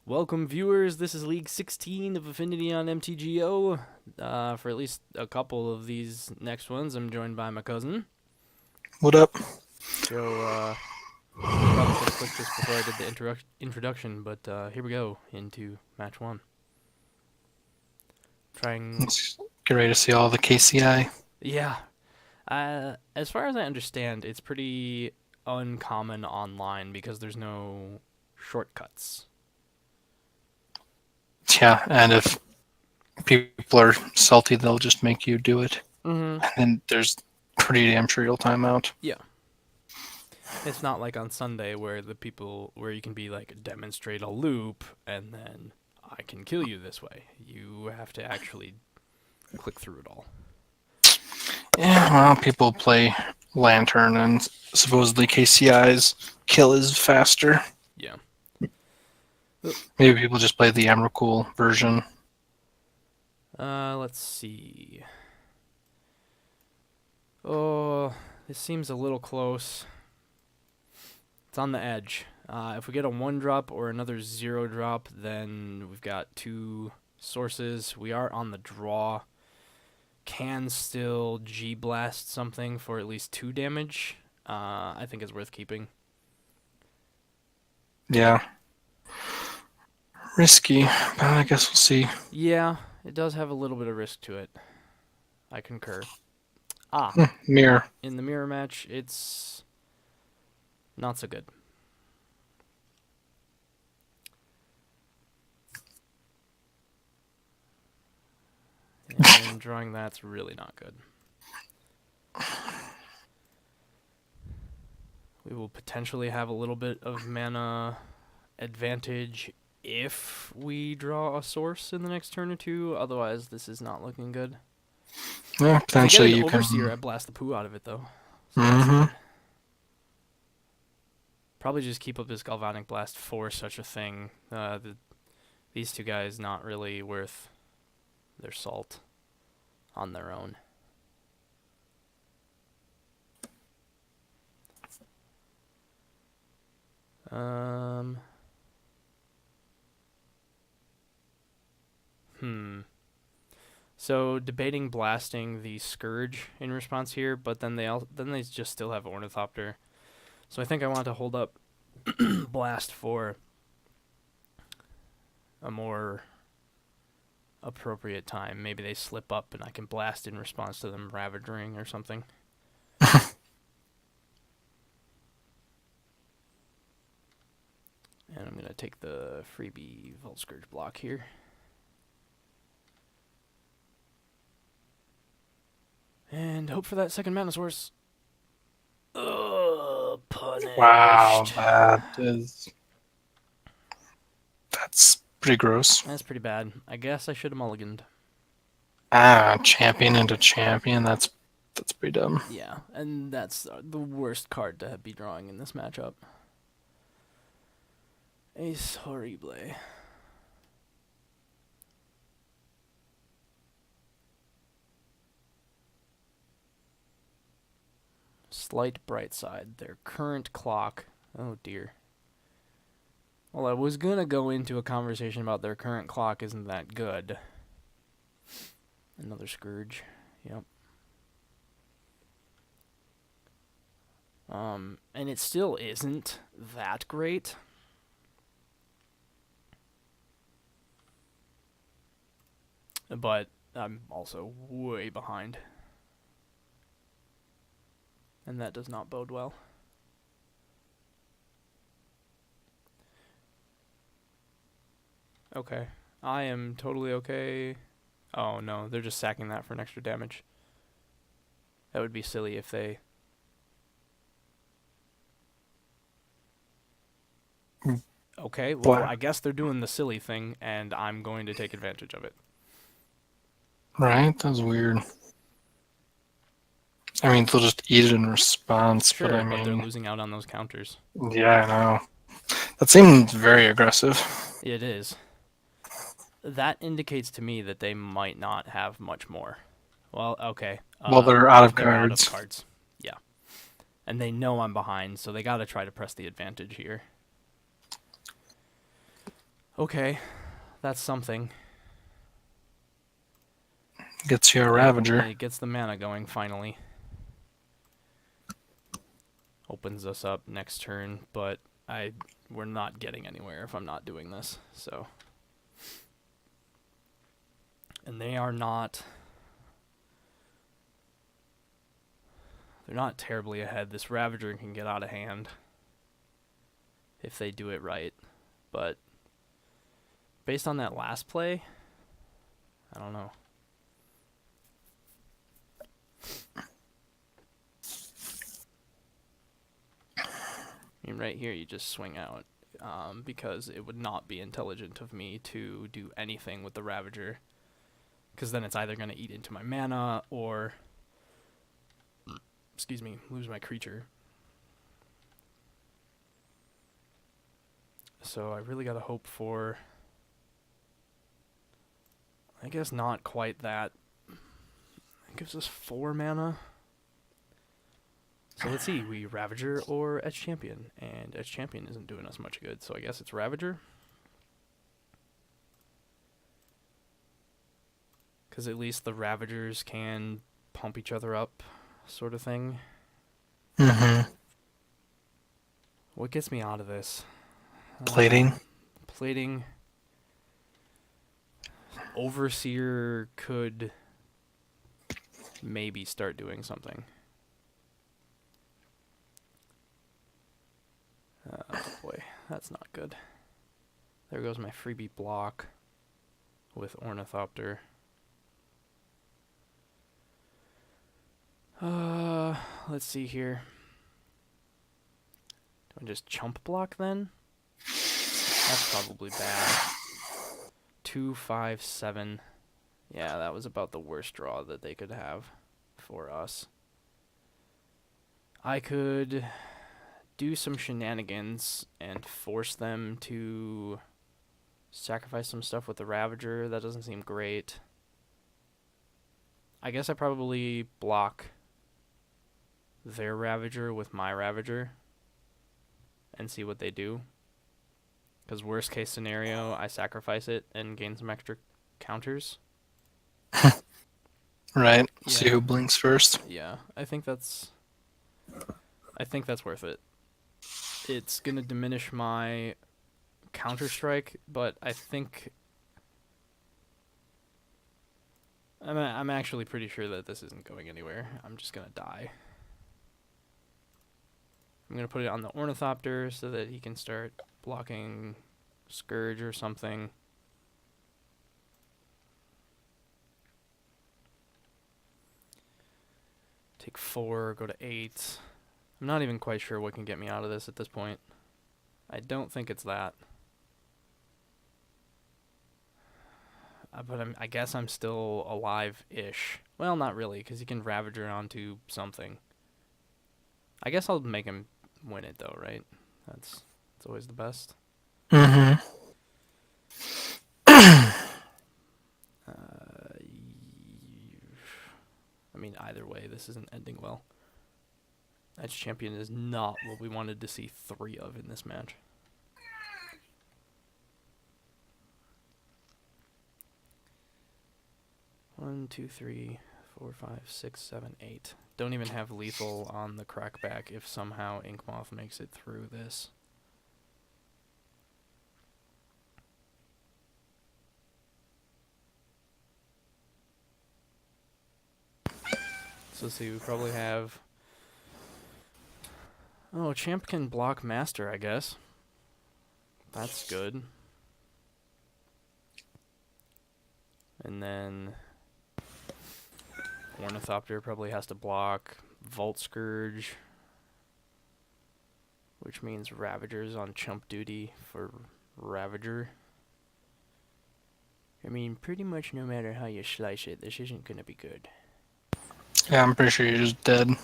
Welcome, viewers. This is League 16 of Affinity on MTGO. For at least a couple of these next ones, I'm joined by my cousin. What up? So, probably should have clicked this before I did the introduction, but here we go into match one. Trying, Let's get ready to see all the KCI. yeah. As far as I understand, it's pretty uncommon online because there's no shortcuts. Yeah, and if people are salty, they'll just make you do it. Mm-hmm. And there's pretty damn sure you'll time out. Yeah. It's not like on Sunday where you can be like demonstrate a loop and then I can kill you this way. You have to actually click through it all. Yeah, well, people play Lantern, and supposedly KCI's kill is faster. Yeah. Maybe people just play the Emrakul version. Let's see. Oh, this seems a little close. It's on the edge. If we get a 1-drop or another 0-drop, then we've got two sources. We are on the draw. Can still G-blast something for at least 2 damage. I think it's worth keeping. Yeah. Risky, but I guess we'll see. Yeah, it does have a little bit of risk to it. I concur. Ah, Mirror. in the mirror match, it's not so good. And drawing that's really not good. We will potentially have a little bit of mana advantage if we draw a source in the next turn or two. Otherwise, this is not looking good. Yeah, If we get potentially an you Overseer, can. I blast the poo out of it, though. So that's Mm-hmm. good. Probably just keep up this Galvanic Blast for such a thing. These two guys not really worth their salt on their own. Um. Hmm. So debating blasting the Scourge in response here, but then they just still have Ornithopter. So I think I want to hold up blast for a more appropriate time. Maybe they slip up and I can blast in response to them Ravaging or something. And I'm gonna take the freebie Volt Scourge block here. And hope for that second mana source. Ugh, Wow, punished. that's pretty gross. That's pretty bad. I guess I should have mulliganed. Champion into champion. That's pretty dumb. Yeah, and that's the worst card to be drawing in this matchup. Ace Horrible. Slight bright side. Their current clock. Oh dear. Well, I was gonna go into a conversation about their current clock isn't that good. Another Scourge. Yep. And it still isn't that great. But I'm also way behind. And that does not bode well. Okay. I am totally okay. Oh no, they're just sacking that for an extra damage. That would be silly if they... Okay, well, Black. I guess they're doing the silly thing, and I'm going to take advantage of it. Right? That was weird. I mean, they'll just eat it in response, but Sure, I but they're mean, losing out on those counters. yeah, I know. That seemed very aggressive. It is. That indicates to me that they might not have much more. Well, okay. Well, they're out of They're out of cards. cards. Yeah. And they know I'm behind, so they gotta try to press the advantage here. Okay, that's something. Gets you a Yep, Ravager. it gets the mana going finally. Opens us up next turn, but we're not getting anywhere if I'm not doing this. So, and they're not terribly ahead. This Ravager can get out of hand if they do it right, but based on that last play, I don't know. I mean, right here you just swing out, because it would not be intelligent of me to do anything with the Ravager, because then it's either going to eat into my mana or, excuse me, lose my creature. So I really got to hope for, I guess not quite that. It gives us 4 mana. So let's see, we Ravager or Etch Champion, and Etch Champion isn't doing us much good, so I guess it's Ravager. Because at least the Ravagers can pump each other up, sort of thing. Mm-hmm. What gets me out of this? Plating. Plating. Overseer could maybe start doing something. Oh boy, that's not good. There goes my freebie block with Ornithopter. Let's see here. Do I just chump block then? That's probably bad. 2, 5, 7. Yeah, that was about the worst draw that they could have for us. I could do some shenanigans and force them to sacrifice some stuff with the Ravager. That doesn't seem great. I guess I probably block their Ravager with my Ravager and see what they do. Because worst case scenario, I sacrifice it and gain some extra counters. Right. Yeah. See who blinks first. Yeah, I think that's worth it. It's gonna diminish my counter strike, but I think I'm actually pretty sure that this isn't going anywhere. I'm just gonna die. I'm gonna put it on the Ornithopter so that he can start blocking Scourge or something. Take 4, go to 8. I'm not even quite sure what can get me out of this at this point. I don't think it's that. But I guess I'm still alive-ish. Well, not really, because he can Ravager onto something. I guess I'll make him win it, though, right? That's always the best. Mm-hmm. I mean, either way, this isn't ending well. Edge Champion is not what we wanted to see 3 of in this match. One, two, 3, 4, 5, 6, 7, 8. Don't even have lethal on the crackback if somehow Inkmoth makes it through this. So let's see, we probably have... Oh, Champ can block Master, I guess. That's good. And then Ornithopter probably has to block Vault Scourge, which means Ravager's on chump duty for Ravager. I mean, pretty much no matter how you slice it, this isn't going to be good. Yeah, I'm pretty sure you're just dead. If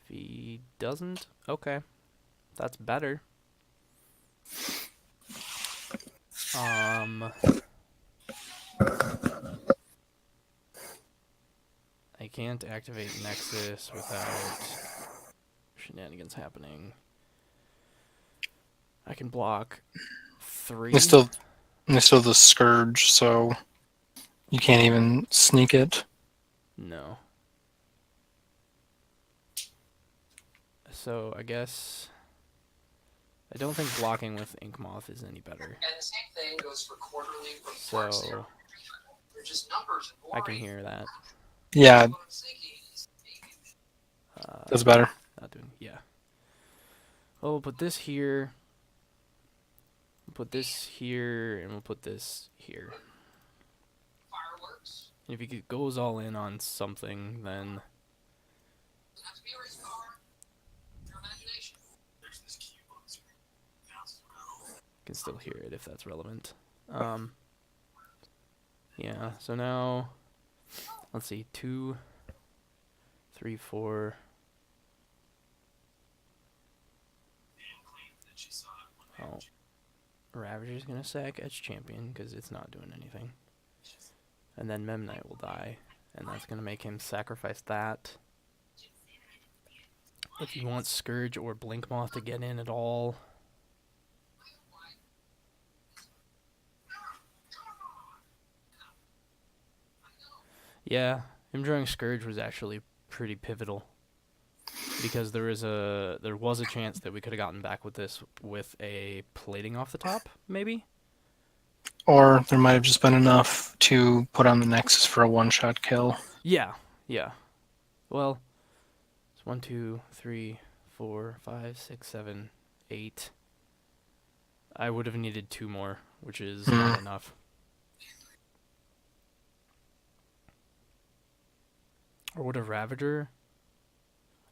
he doesn't, okay. That's better. I can't activate Nexus without shenanigans happening. I can block They 3. still they still have the Scourge, so you can't even sneak it. No. So I guess I don't think blocking with Ink Moth is any better. And the same thing goes for quarterly reports. So They're just numbers and I can boring. hear that. Yeah, What I'm thinking is maybe that's better. Not doing. Yeah. Oh, we'll put this here. We'll put this here, and we'll put this here. fireworks. And if he goes all in on something, then Doesn't have to be a race car. Your imagination. you can still hear it if that's relevant. Yeah. So now, let's see. 2, 3, 4. Oh, Ravager's gonna sack Edge Champion because it's not doing anything. And then Memnite will die, and that's gonna make him sacrifice that. If he wants Scourge or Blink Moth to get in at all. Yeah, him drawing Scourge was actually pretty pivotal. Because there was a chance that we could have gotten back with this with a plating off the top, maybe? Or there might have just been enough to put on the Nexus for a one-shot kill. Yeah, yeah. Well, it's 1, 2, 3, 4, 5, 6, 7, 8. I would have needed 2 more, which is not enough. Or would a Ravager?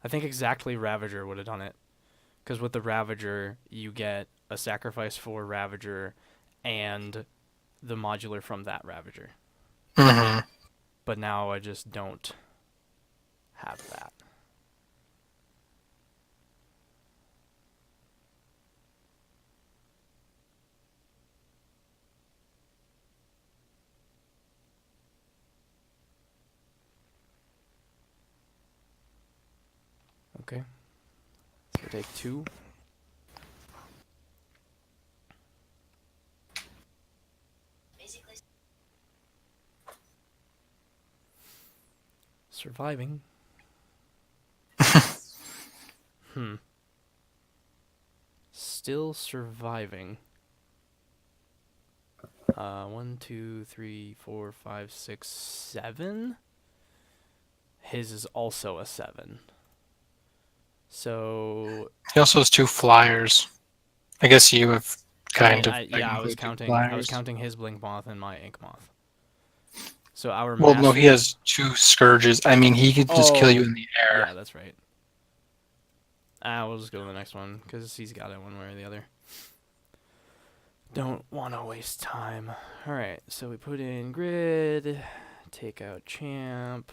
I think exactly Ravager would have done it. Because with the Ravager, you get a sacrifice for Ravager and the modular from that Ravager. Mm-hmm. But now I just don't have that. Okay. So take 2. Surviving. Still surviving. 1, 2, 3, 4, 5, 6, 7. His is also a 7. So He also has 2 flyers. I guess you have kind of yeah, I was technically 2 counting flyers. his Blink Moth and my Ink Moth. So our Well, no, he master. has 2 Scourges. I mean, he could just kill you Oh, in the air. yeah, that's right. We'll just go to the next one because he's got it one way or the other. Don't want to waste time. All right, so we put in Grid, take out Champ,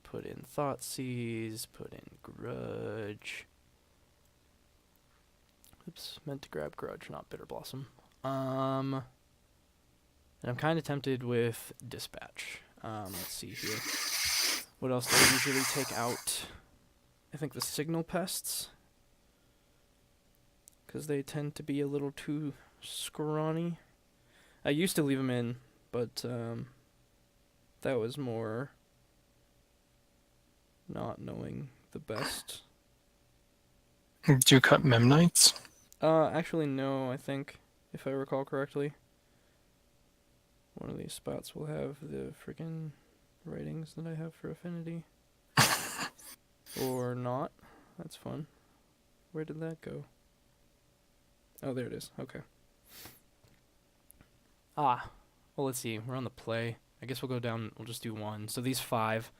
put in Thoughtseize, put in Grudge. Oops, meant to grab Grudge, not Bitter Blossom. And I'm kind of tempted with Dispatch. Let's see here. What else do I usually take out? I think the Signal Pests. Because they tend to be a little too scrawny. I used to leave them in, but that was more not knowing the best. Do you cut Memnites? Actually, no, I think, if I recall correctly. One of these spots will have the freaking ratings that I have for Affinity. Or not. That's fun. Where did that go? Oh, there it is. Okay. Well, let's see. We're on the play. I guess we'll go down. We'll just do 1. So these 5.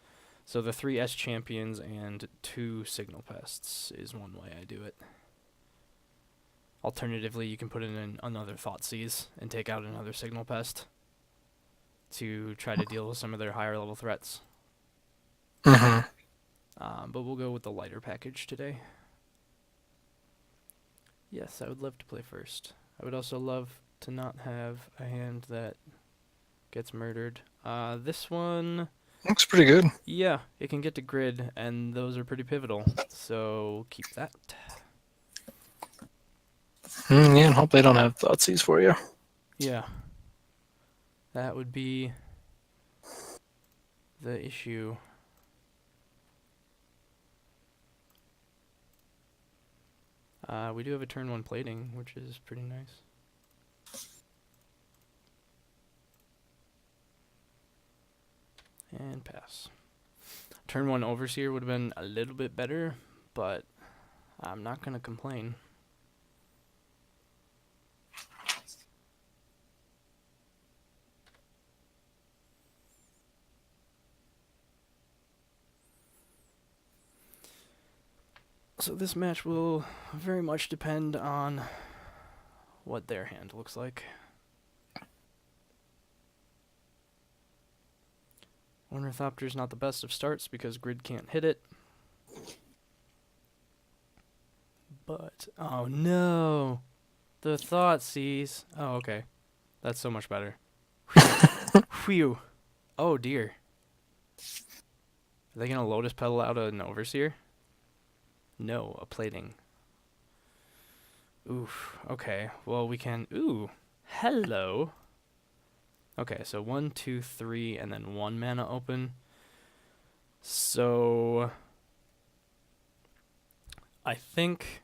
So the 3 S champions and 2 signal pests is one way I do it. Alternatively, you can put in another Thoughtseize and take out another signal pest to try to deal with some of their higher level threats. Mm-hmm. But we'll go with the lighter package today. Yes, I would love to play first. I would also love to not have a hand that gets murdered. This one... Looks pretty good. Yeah, it can get to grid, and those are pretty pivotal. So keep that. Yeah, and hope they don't have Thoughtseize for you. Yeah. That would be the issue. We do have a turn 1 plating, which is pretty nice. And pass. Turn 1 Overseer would have been a little bit better, but I'm not going to complain. So this match will very much depend on what their hand looks like. Ornithopter's not the best of starts because Grid can't hit it. But, oh no! The Thoughtseize. Oh, okay. That's so much better. Whew. Oh dear. Are they gonna Lotus Petal out an Overseer? No, a plating. Oof. Okay. Well, we can. Ooh. Hello. Okay, so 1, 2, 3, and then 1 mana open. So I think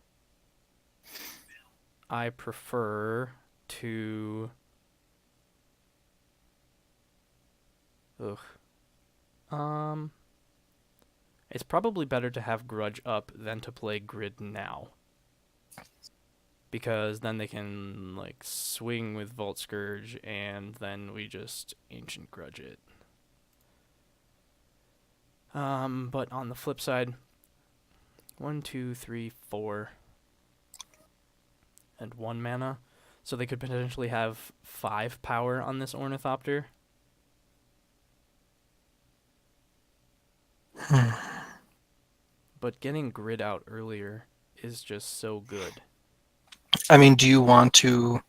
I prefer to. Ugh. It's probably better to have Grudge up than to play Grid now. Because then they can, like, swing with Volt Scourge, and then we just Ancient Grudge it. But on the flip side, 1, 2, 3, 4, and 1 mana. So they could potentially have 5 power on this Ornithopter. But getting Grid out earlier is just so good. I mean, do you want to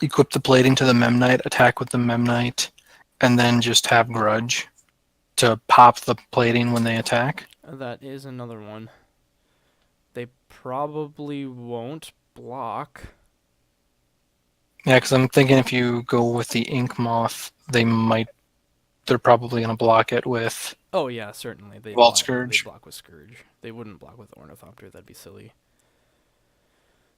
equip the plating to the Memnite, attack with the Memnite, and then just have Grudge to pop the plating when they attack? That is another one. They probably won't block. Yeah, because I'm thinking if you go with the Ink Moth, they're probably going to block it with Oh yeah, certainly. They Vault block. They Scourge. block with Scourge. They wouldn't block with Ornithopter. That'd be silly.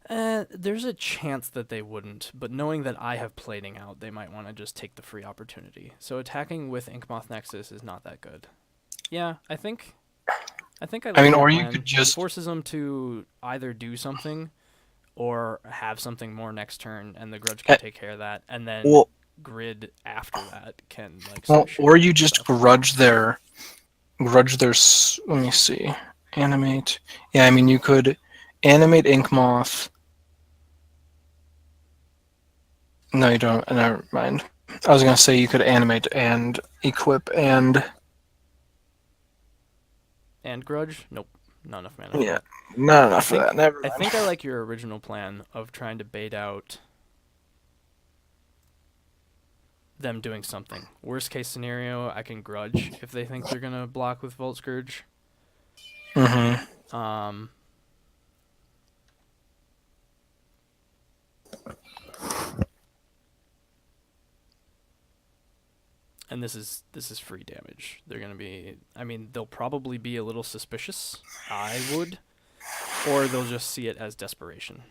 There's a chance that they wouldn't, but knowing that I have plating out, they might want to just take the free opportunity. So attacking with Inkmoth Nexus is not that good. Yeah, I think I I like mean, your or you plan. could It just forces them to either do something or have something more next turn, and the Grudge can take care of that, and then well, Grid after that can like well, start or shooting you at just stuff. let me see, animate. Yeah, I mean, you could animate Ink Moth. No, you don't. Never mind. I was gonna say you could animate and equip and And Grudge? Nope, not enough mana for yeah, that. not I enough for that. think Never I mind. think I like your original plan of trying to bait out them doing something. Worst case scenario, I can Grudge if they think they're gonna block with Volt Scourge. Mm-hmm. Um, and this is free damage. They're gonna be. I mean, they'll probably be a little suspicious. I would, or they'll just see it as desperation.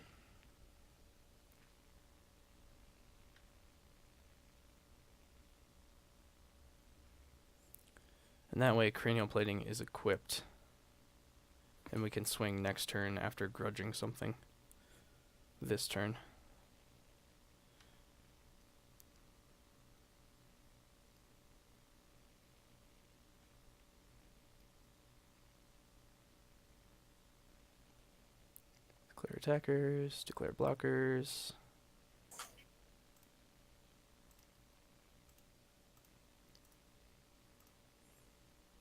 And that way, cranial plating is equipped, and we can swing next turn after grudging something. This turn. Declare attackers, declare blockers.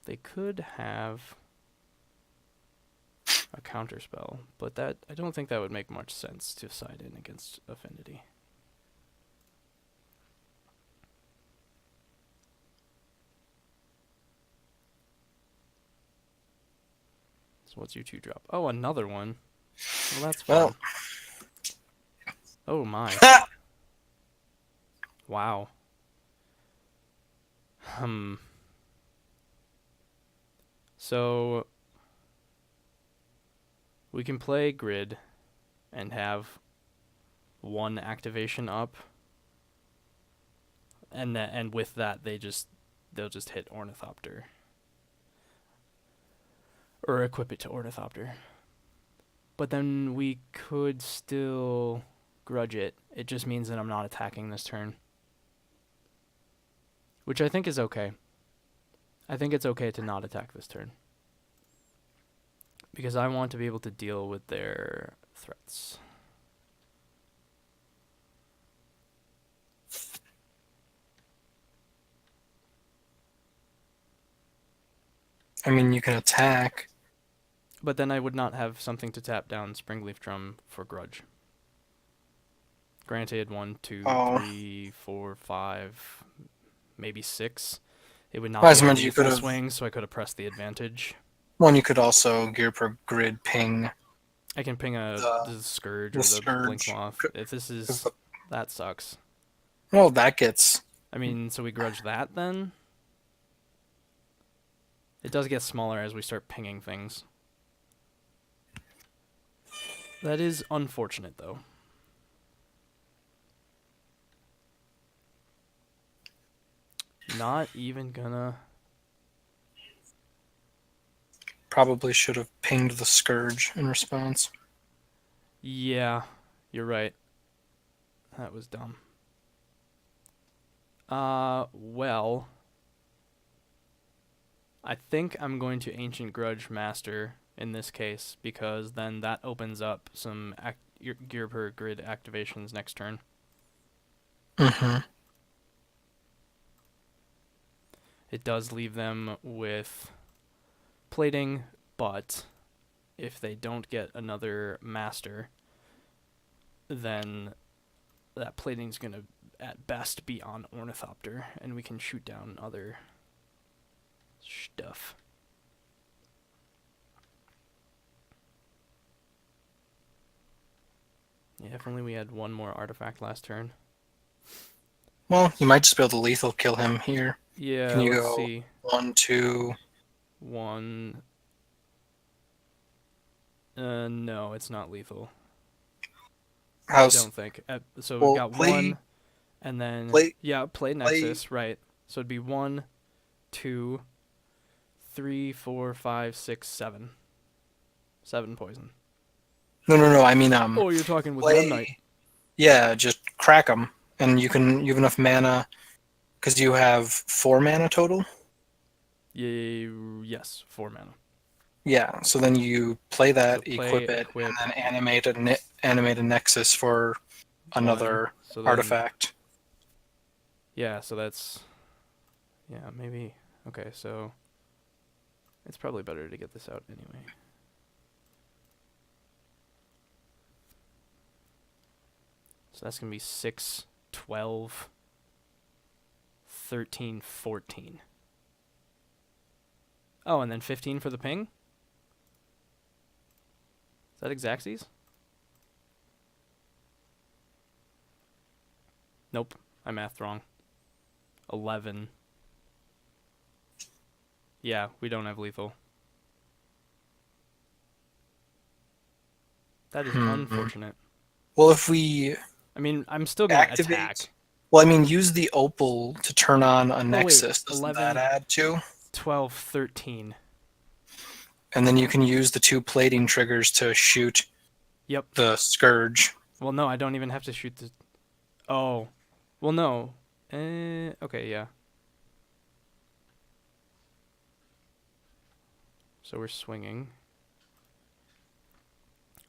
They could have a counterspell, but that I don't think that would make much sense to side in against Affinity. So what's your 2-drop? Oh, another one. Well, that's Well, fun. Oh my. Wow. Hmm. So we can play grid and have one activation up, and with that they'll just hit Ornithopter or equip it to Ornithopter. But then we could still grudge it. It just means that I'm not attacking this turn, which I think is okay. I think it's okay to not attack this turn because I want to be able to deal with their threats. I mean, you can attack. But then I would not have something to tap down Springleaf Drum for grudge. Granted, 1, 2, Oh, 3, 4, 5, maybe 6. It would not well, be as a much you could lethal have. swing, so I could have pressed the advantage. One, you could also gear per grid ping I can ping the Scourge the or the Blink scourge. Moth. If this 'Cause is... That sucks. well, that gets. I mean, so we grudge that then? It does get smaller as we start pinging things. That is unfortunate, though. Not even gonna... Probably should have pinged the scourge in response. Yeah, you're right. That was dumb. Well... I think I'm going to Ancient Grudge Master in this case, because then that opens up some gear per grid activations next turn. Mm-hmm. It does leave them with plating, but if they don't get another master, then that plating's going to at best be on Ornithopter, and we can shoot down other stuff. Yeah, if only we had one more artifact last turn. Well, you might just be able to lethal kill him here. Yeah, Can you let's go see. 1, 2? One. No, it's not lethal. I How's don't think. So we've well got play one, and then play yeah, play play? Nexus, right? So it'd be 1, 2, 3, 4, 5, 6, 7. 7 poison. No. I mean Oh, you're talking with play. Memnite. Yeah, just crack them, and you have enough mana because you have 4 mana total. Yeah, yes, 4 mana. Yeah, so then you play So that, play, equip it, and equip then animate a nexus for 1. another So then, artifact. yeah, so that's, yeah, maybe. Okay, so it's probably better to get this out anyway. So that's going to be 6, 12, 13, 14. Oh, and then 15 for the ping? Is that Exacxies? Nope, I mathed wrong. 11. Yeah, we don't have lethal. That is unfortunate. Well, if we I mean, I'm still going to activate. attack. Well, I mean, use the opal to turn on a Oh, wait, nexus. Doesn't 11, that add to? 12, 13. And then you can use the 2 plating triggers to shoot Yep. the scourge. Well, no, I don't even have to shoot the... Oh. Well, no. Okay, yeah. So we're swinging.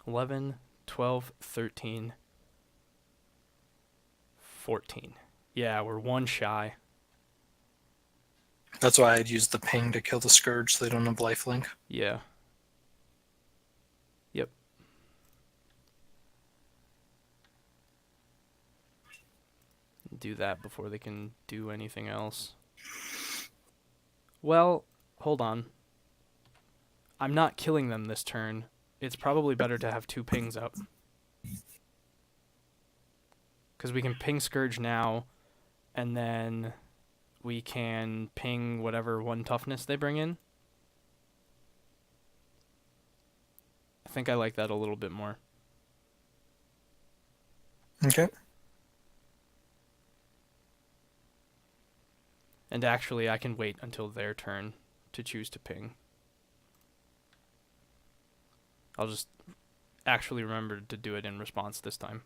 11, 12, 13, 14. Yeah, we're 1 shy. That's why I'd use the ping to kill the scourge so they don't have lifelink. Yeah. Yep. Do that before they can do anything else. Well, hold on. I'm not killing them this turn. it's probably better to have 2 pings up. Because we can ping Scourge now, and then we can ping whatever 1 toughness they bring in. I think I like that a little bit more. Okay. And actually, I can wait until their turn to choose to ping. I'll just actually remember to do it in response this time,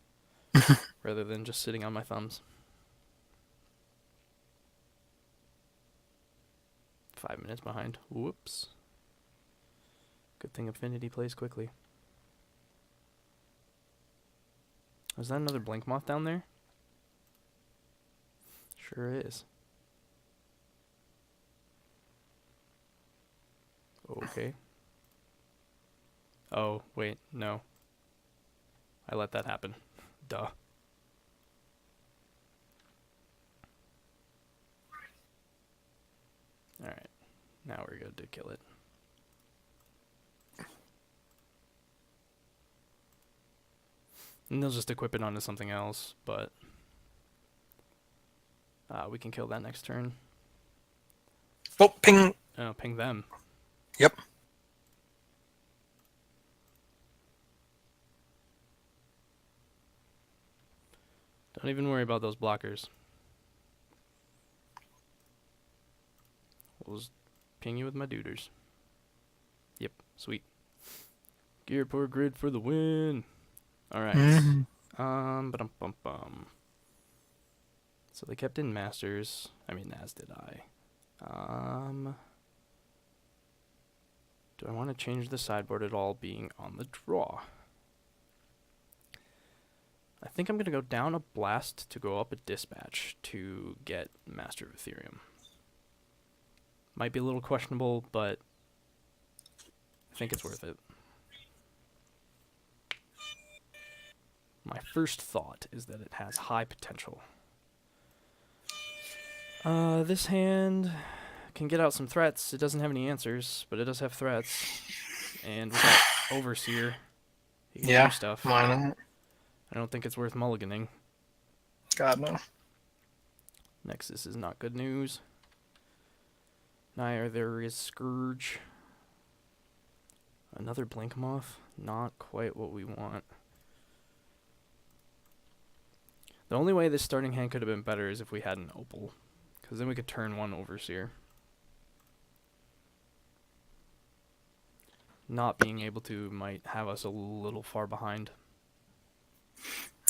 rather than just sitting on my thumbs. 5 minutes behind. Whoops. Good thing Affinity plays quickly. Is that another blink moth down there? Sure is. Okay. Oh, wait, no. I let that happen. Duh. Alright. Now we're good to kill it. And they'll just equip it onto something else, but we can kill that next turn. Oh, ping. Oh, ping them. Yep. Don't even worry about those blockers. We'll just ping you with my duders. Yep, sweet. Gear poor grid for the win. Alright. Ba-dum-bum-bum. So they kept in Masters. I mean, as did I. Do I want to change the sideboard at all being on the draw? I think I'm going to go down a Blast to go up a Dispatch to get Master of Ethereum. Might be a little questionable, but I think it's worth it. My first thought is that it has high potential. This hand can get out some threats. It doesn't have any answers, but it does have threats. And with that Overseer, he can do stuff. Why not? I don't think it's worth mulliganing. God, no. Nexus is not good news. Neither there is Scourge. Another Blink Moth. Not quite what we want. The only way this starting hand could have been better is if we had an Opal. Because then we could turn 1 Overseer. Not being able to might have us a little far behind.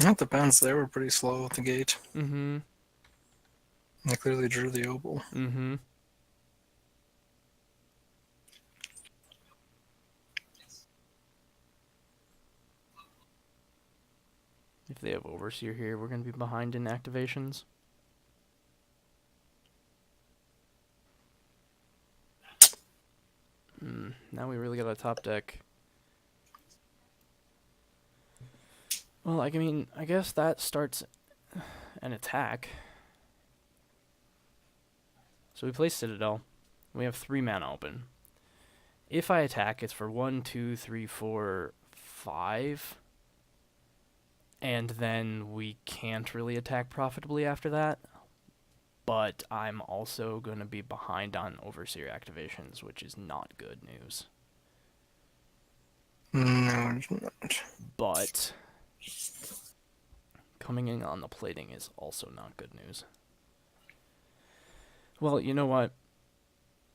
It depends. They were pretty slow at the gate. Mm-hmm. They clearly drew the Opal. Mm-hmm. If they have Overseer here, we're going to be behind in activations. Now we really got a top deck. Well, like, I mean, I guess that starts an attack. So we play Citadel. We have 3 mana open. If I attack, it's for 1, 2, 3, 4, 5. And then we can't really attack profitably after that. But I'm also going to be behind on Overseer activations, which is not good news. No, it's not. But coming in on the plating is also not good news. Well, you know what?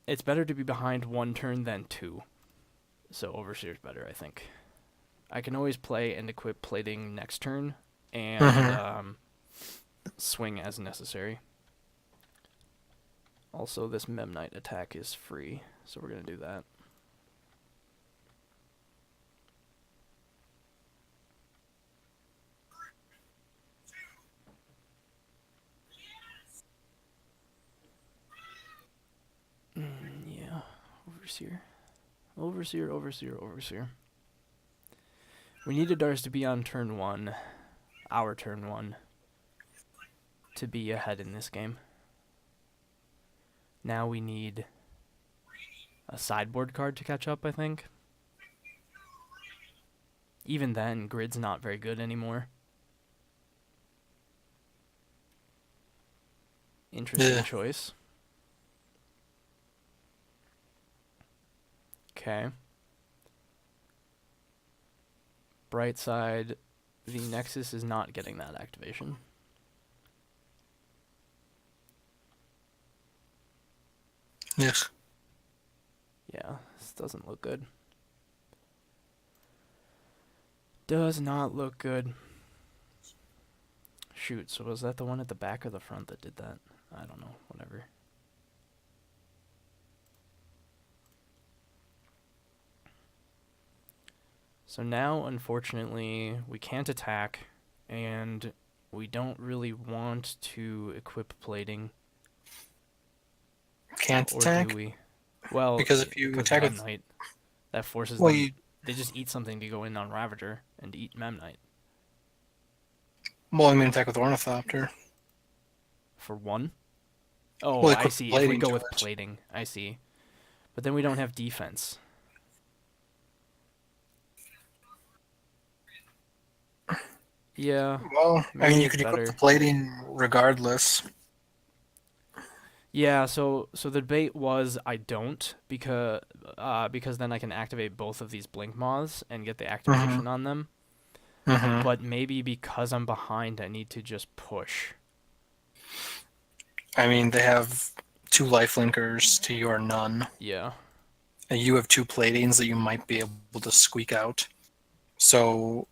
It's better to be behind 1 turn than 2. So Overseer's better, I think. I can always play and equip plating next turn and swing as necessary. Also, this Memnite attack is free, so we're going to do that. Yeah, Overseer. Overseer, Overseer, Overseer. We needed ours to be on turn 1, our turn 1, to be ahead in this game. Now we need a sideboard card to catch up, I think. Even then, grid's not very good anymore. Interesting Yeah. choice. Okay. Bright side, the Nexus is not getting that activation. Yes. Yeah, this doesn't look good. Does not look good. Shoot, so was that the one at the back or the front that did that? I don't know, whatever. So now, unfortunately, we can't attack, and we don't really want to equip plating. Can't Or do attack we? Well, because if you because attack with, Memnite, that forces well, them. you They just eat something to go in on Ravager and eat Memnite. well, I mean attack with Ornithopter. For one? Oh, Well, I equip see. If we plating go to with it. plating, I see. But then we don't have defense. Yeah, Well, I mean maybe you it's could equip the better. plating regardless. Yeah, so the debate was I don't because then I can activate both of these blink moths and get the Mm-hmm. activation on them. Mm-hmm. But maybe because I'm behind, I need to just push. I mean they have 2 life linkers to your none. Yeah, And you have 2 platings that you might be able to squeak out. So,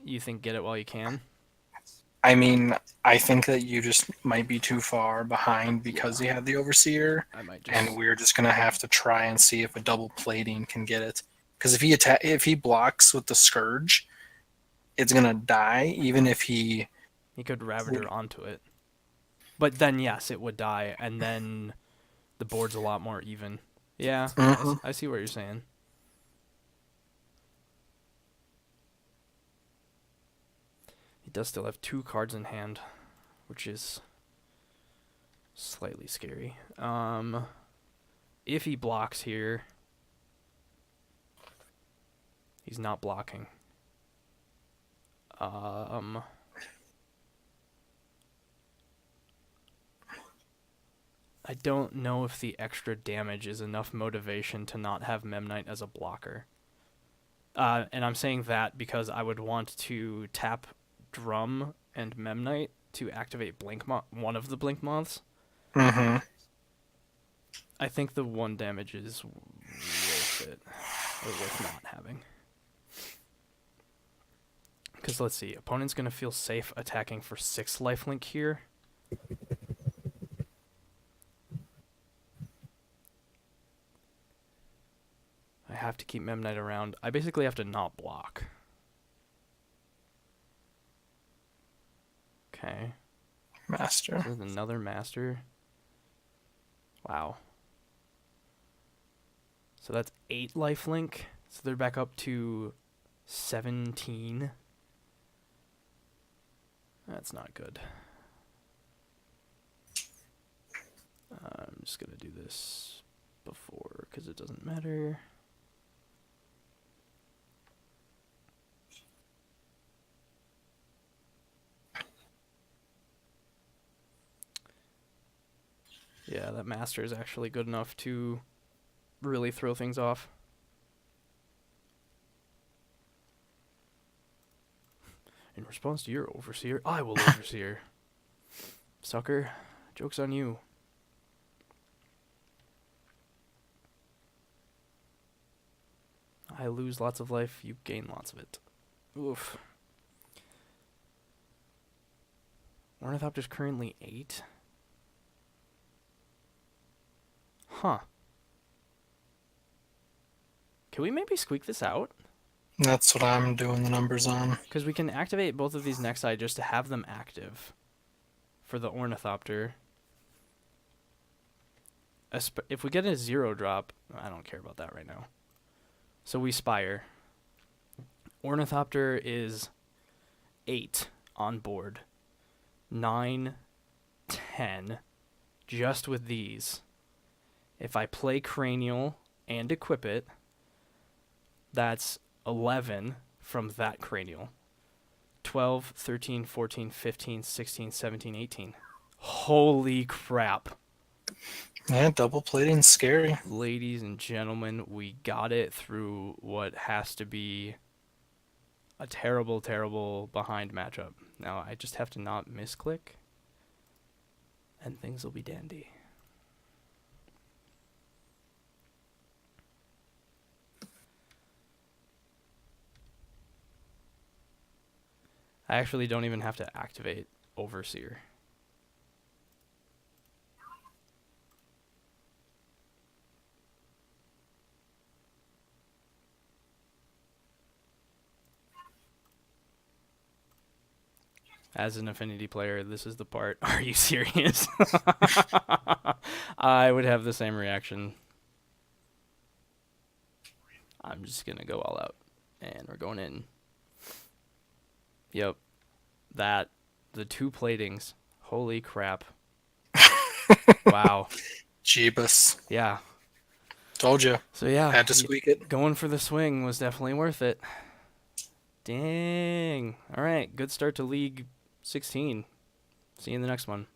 you think get it while you can? I mean, I think that you just might be too far behind because Yeah, you have the Overseer, I might and just. we're just gonna have to try and see if a double plating can get it. Because if he blocks with the Scourge, it's gonna die. Even if he, He could Ravager onto it. But then, yes, it would die, and then the board's a lot more even. Yeah, Mhm. I see what you're saying. He does still have 2 cards in hand, which is slightly scary. If he blocks here, he's not blocking. Um, I don't know if the extra damage is enough motivation to not have Memnite as a blocker. And I'm saying that because I would want to tap Drum and Memnite to activate one of the Blink Moths. Mhm. I think the 1 damage is worth it, or worth not having. Because let's see, opponent's going to feel safe attacking for 6 lifelink here. I have to keep Memnite around. I basically have to not block. Okay. Master. So there's another master. Wow. So that's 8 lifelink. So they're back up to 17. That's not good. I'm just going to do this before because it doesn't matter. Yeah, that master is actually good enough to really throw things off. In response to your overseer, I will overseer. Sucker, joke's on you. I lose lots of life, you gain lots of it. Oof. Ornithopter's currently 8. Huh. Can we maybe squeak this out? That's what I'm doing the numbers on. Because we can activate both of these Nexi just to have them active for the Ornithopter. If we get a 0 drop, I don't care about that right now. So we Spire. Ornithopter is 8 on board. 9, 10, just with these. If I play Cranial and equip it, that's 11 from that cranial. 12, 13, 14, 15, 16, 17, 18. Holy crap. Yeah, double plating's scary. Ladies and gentlemen, we got it through what has to be a terrible, terrible behind matchup. Now, I just have to not misclick, and things will be dandy. I actually don't even have to activate Overseer. As an Affinity player, this is the part. Are you serious? I would have the same reaction. I'm just going to go all out. And we're going in. Yep. The 2 platings. Holy crap. Wow. Jeebus. Yeah. Told you. So yeah. Had to squeak it. Going for the swing was definitely worth it. Dang. All right. Good start to League 16. See you in the next one.